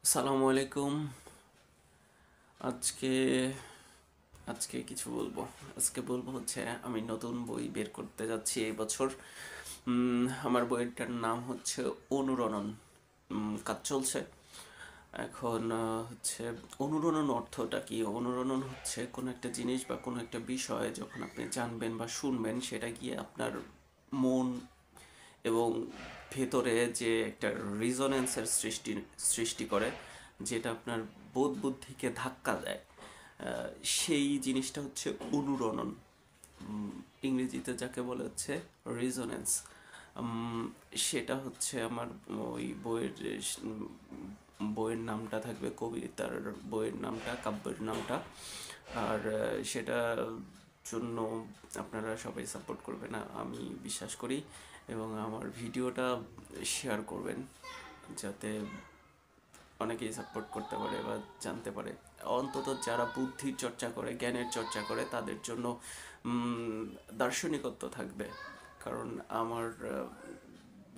আসসালামু আলাইকুম। আজকে আজকে কিছু বলবো। আজকে বলবো হচ্ছে আমি নতুন বই বের করতে যাচ্ছি এই বছর। আমার বইটার নাম হচ্ছে অনুরণন। কাজ চলছে এখন। হচ্ছে অনুরণন অর্থটা কি? অনুরণন হচ্ছে কোনো একটা জিনিস বা কোনো একটা বিষয় যখন আপনি জানবেন বা শুনবেন, সেটা গিয়ে আপনার মন এবং ভেতরে যে একটা রিজোনেন্সের সৃষ্টি সৃষ্টি করে, যেটা আপনার বোধ বুদ্ধিকে ধাক্কা দেয়। সেই জিনিসটা হচ্ছে অনুরণন। ইংরেজিতে যাকে বলে হচ্ছে রিজোনেন্স। সেটা হচ্ছে আমার ওই বইয়ের নামটা থাকবে, কবিতার বইয়ের নামটা, কাব্যের নামটা। আর সেটা জন্য আপনারা সবাই সাপোর্ট করবেন না আমি বিশ্বাস করি, এবং আমার ভিডিওটা শেয়ার করবেন যাতে অনেকেই সাপোর্ট করতে পারে বা জানতে পারে। অন্তত যারা বুদ্ধির চর্চা করে, জ্ঞানের চর্চা করে, তাদের জন্য দার্শনিকত্ব থাকবে। কারণ আমার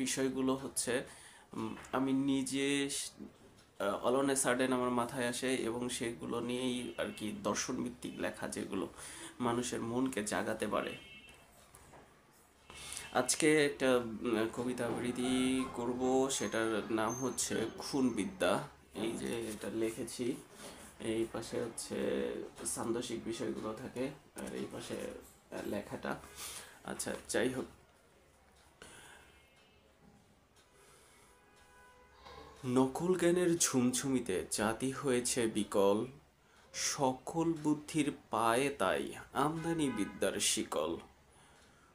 বিষয়গুলো হচ্ছে আমি নিজে অল অন এ সাডেন আমার মাথায় আসে, এবং সেগুলো নিয়েই আর কি দর্শন ভিত্তিক লেখা, যেগুলো মানুষের মনকে জাগাতে পারে। আজকে একটা কবিতা আবৃত্তি করব, সেটার নাম হচ্ছে খুনবিদ্যা। এই যে এটা লিখেছি, এই পাশে হচ্ছে সান্দর্শিক বিষয়গুলো থাকে, আর এই পাশে লেখাটা। আচ্ছা, যাই হোক। নকল জ্ঞানের ঝুমঝুমিতে জাতি হয়েছে বিকল, সকল বুদ্ধির পায়ে তাই আমদানি বিদ্যার শিকল।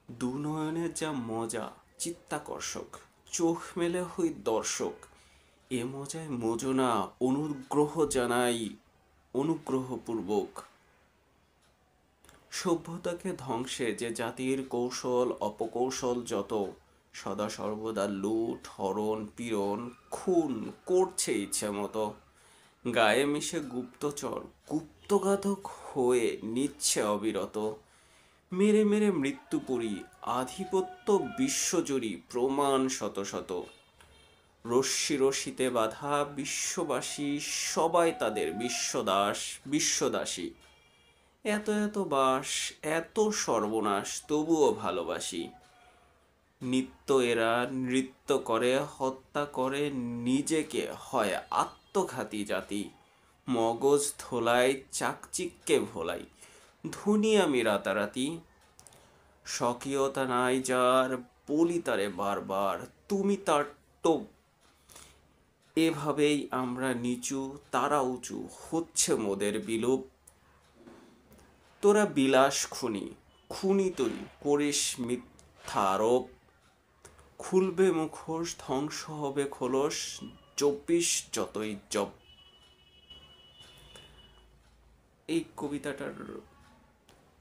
দুনয়নের যা মজা চিত্তাকর্ষক, চোখ মেলে হই দর্শক, এ মজায় মোজনা অনুগ্রহ জানাই অনুগ্রহপূর্বক। সভ্যতাকে ধ্বংসে যে জাতির কৌশল অপকৌশল যত, সদা সর্বদা লুঠ হরণ পীড়ন খুন করছে ইচ্ছে মতো। গায়ে মিশে গুপ্তচর গুপ্তঘাতক হয়ে নিচ্ছে অবিরত, মেরে মেরে মৃত্যু পুরী আধিপত্য বিশ্বজুড়ি প্রমাণ শত শত। রশ্মি রশ্মিতে বাঁধা বিশ্ববাসী সবাই তাদের বিশ্বদাস বিশ্বদাসী। এত এত বাস, এত সর্বনাশ, তবুও ভালোবাসি। নিত্য এরা নৃত্য করে হত্যা করে নিজেকে, হয় আত্মঘাতী জাতি। মগজ ধোলাই চাকচিক্যে ভোলাই, ধনী আমি রাতারাতি। স্বকীয়তা নাই যার, বলি তারে বারবার, তুমি তার টোপ। এভাবেই আমরা নিচু, তারা উঁচু, হচ্ছে মোদের বিলোপ। তোরা বিলাস খুনি, খুনি তুই করিস মিথ্যা আরোপ। খুলবে মুখোশ ধ্বংস হবে খোলস, 24 যতই জপ। এই কবিতাটার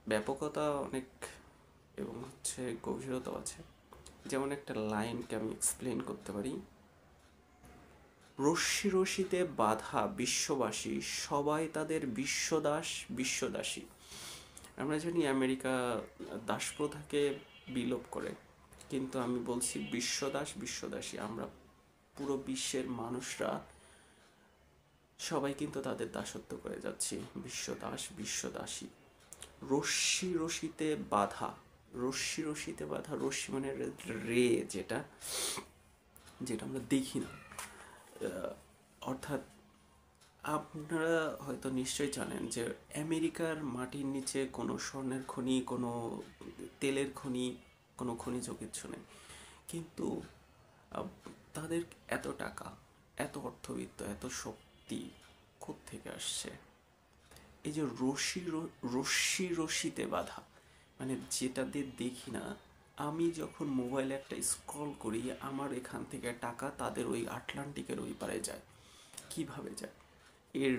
ব্যাপকতা অনেক, এবং হচ্ছে গভীরতাও আছে। যেমন একটা লাইনকে আমি এক্সপ্লেন করতে পারি। রশ্মি রশ্মিতে বাঁধা বিশ্ববাসী সবাই তাদের বিশ্বদাস বিশ্বদাসী। আমরা জানি আমেরিকা দাসপ্রথাকে বিলোপ করে, কিন্তু আমি বলছি বিশ্বদাস বিশ্বদাসী। আমরা পুরো বিশ্বের মানুষরা সবাই কিন্তু তাদের দাসত্ব করে যাচ্ছি, বিশ্বদাস বিশ্বদাসী। রশ্মি রশ্মিতে বাঁধা, রশ্মি রশ্মিতে বাঁধা, রশ্মি মানে রে, যেটা যেটা আমরা দেখি না। অর্থাৎ আপনারা হয়তো নিশ্চয়ই জানেন যে আমেরিকার মাটির নিচে কোনো স্বর্ণের খনি, কোনো তেলের খনি, কোনো খনিজ কিছু নেই। কিন্তু আহ, তাদের এত টাকা, এত অর্থবিত্ত, এত শক্তি কোত্থেকে আসছে? এই যে রশ্মি রশ্মিতে বাঁধা, মানে যেটা দিয়ে দেখি না। আমি যখন মোবাইলে একটা স্ক্রল করি, আমার এখান থেকে টাকা তাদের ওই আটলান্টিকের ওই পারে যায়। কিভাবে যায়? এর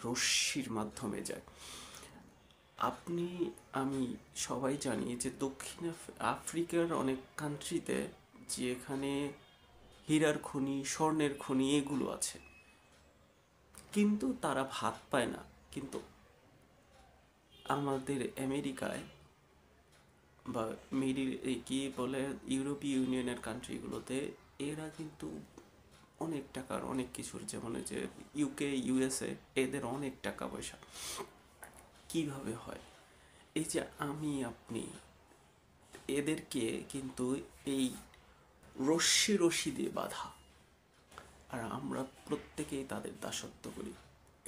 রশ্মির মাধ্যমে যায়। আপনি, আমি সবাই জানি যে দক্ষিণ আফ্রিকার অনেক কান্ট্রিতে, যেখানে হীরার খনি, স্বর্ণের খনি এগুলো আছে, কিন্তু তারা ভাত পায় না। কিন্তু আমাদের আমেরিকায় বা মিডিল, কি বলে, ইউরোপীয় ইউনিয়নের কান্ট্রিগুলোতে এরা কিন্তু অনেক টাকার অনেক কিছুর, যেমন ওই যে ইউকে ইউএসএ, এদের অনেক টাকা পয়সা। কিভাবে হয়? এই যে আমি আপনি, এদেরকে কিন্তু এই রশ্মি রশ্মি দিয়ে বাঁধা, আর আমরা প্রত্যেকেই তাদের দাসত্ব করি,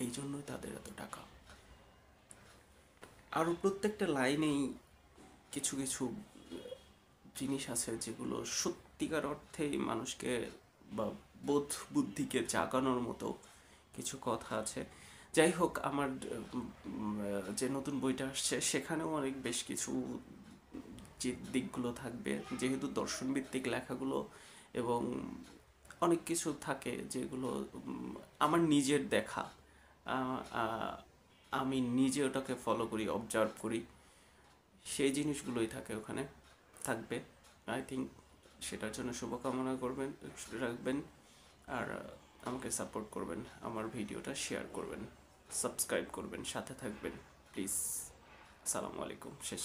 এই জন্যই তাদের এত টাকা। আরও প্রত্যেকটা লাইনেই কিছু কিছু জিনিস আছে যেগুলো সত্যিকার অর্থেই মানুষকে বা বোধ বুদ্ধিকে জাগানোর মতো কিছু কথা আছে। যাই হোক, আমার যে নতুন বইটা আসছে সেখানেও অনেক বেশ কিছু যে দিকগুলো থাকবে, যেহেতু দর্শনভিত্তিক লেখাগুলো, এবং অনেক কিছু থাকে যেগুলো আমার নিজের দেখা, আহ, আহ, আমি নিজে ওটাকে ফলো করি, অবজার্ভ করি, সেই জিনিসগুলোই থাকে ওখানে, থাকবে। আই থিঙ্ক সেটার জন্য শুভকামনা করবেন, রাখবেন। আর আমাকে সাপোর্ট করবেন, আমার ভিডিওটা শেয়ার করবেন, সাবস্ক্রাইব করবেন, সাথে থাকবেন প্লিজ। আসসালামু আলাইকুম। শেষ।